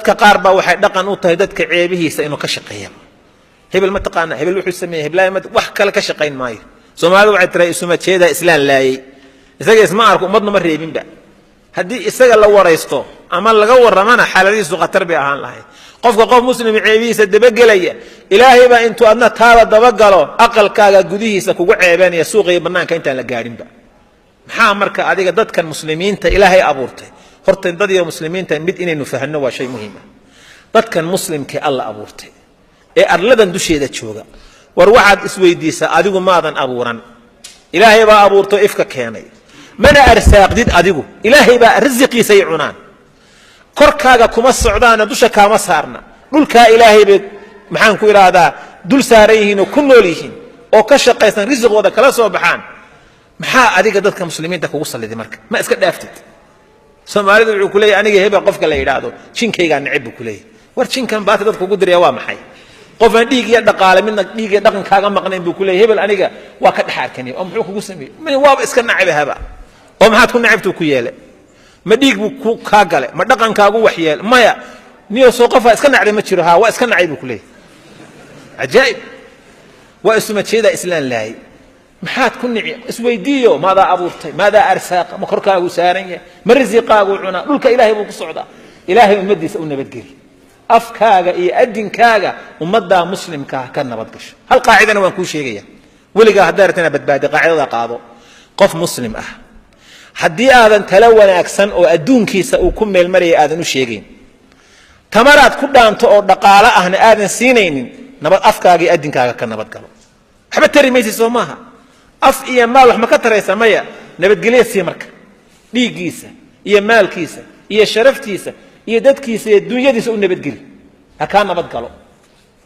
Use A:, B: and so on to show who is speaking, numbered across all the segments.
A: dadka qaar baa waxay dhaqan u tahay dadka ceebihiisa inuu ka shaqeeyo hebel ma taqaana hebel wuxuu sameeyay heblaay ma wax kale ka shaqeyn maayo Soomaalidu waxay tiray isuma jeeda islaan laayay isaga isma arko umadna ma reebinba haddii isaga la waraysto ama laga waramana xaaladiisu khatar bay ahaan lahayd qofka qof muslim ceebihiisa dabagelaya ilaahay baa intuu adna taada dabagalo aqalkaaga gudihiisa kugu ceebanaya suuqa iyo banaanka intaan la gaarinba maxaa marka adiga dadkan muslimiinta ilaahay abuurtay horta dad iyo muslimiinta mid inaynu fahanno waa shay muhiim ah dadkan muslimka alla abuurtay ee arladan dusheeda jooga war waxaad isweydiisaa adigu maadan abuuran ilaahay baa abuurto ifka keenay mana arsaaqdid adigu ilaahay baa rizqiisa ay cunaan korkaaga kuma socdaan dusha kaama saarna dhulka ilaahay bay maxaan ku iraahdaa dul saarayeen oo ku nool yihiin oo ka shaqaysan rizqooda kala soo baxaan maxaa adiga dadka muslimiinta kugu saliday marka ma iska dhaaftid Soomaalidu wuxuu ku leeyahay aniga hebel qofka la yiraahdo jinkayga nacib ku leeyahay war jinkan baad dadku ugu diraya waa maxay qof aan dhiig iyo dhaqaale midna dhiig iyo dhaqan kaaga maqnayn buu ku leeyahay hebel aniga waa ka dhaxarkanay oo muxuu kugu sameeyay min waaba iska nacib haba oo maxaad ku nacibtu ku yeelay ma dhiig buu ka galay ma dhaqankaagu wax yeel maya niyo soo qofa iska nacday ma jiro ha waa iska nacib buu ku leeyahay ajaib waa isma jeeda islaan laay maxaad ku nici isweydiiyo maada abuurtay maada arsaaq ma korkaagu saaran yahay ma rizqaagu cuna dhulka ilaahay buu ku socdaa ilaahay ummadiisa u nabadgeli afkaaga iyo adinkaaga ummadda muslimka ka nabad gasho hal qaacidana waan ku sheegaya waliga hadartana badbaadi qaacidada qaado qof muslim ah haddii aadan tala wanaagsan oo adduunkiisa uu ku meel mariyay aadan u sheegin tamaraad ku dhaanto oo dhaqaale ahna aadan siinaynin nabad afkaaga iyo adinkaaga ka nabad galo waxba tari maysid soo maaha af iyo maal wax ma ka taraysa maya nabadgelyo sii marka dhiigiisa iyo maalkiisa iyo sharaftiisa iyo dadkiisa iyo dunyadiisa u nabadgeli ha ka nabad galo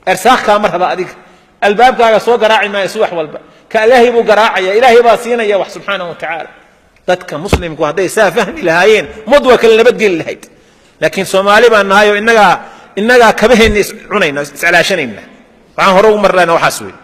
A: arsaaqka marhaba adiga albaabkaaga soo garaaci maayo subax walba ka ilaahay buu garaacaya ilaahay baa siinaya wax subhanahu wa ta'ala dadka muslimku haday saa fahmi lahaayeen mudwa kala nabadgeli lahayd laakiin Soomaali baan nahayo inaga kabaheen cunayna iscalaashanayna waxaan hore u marlayna waxaas weey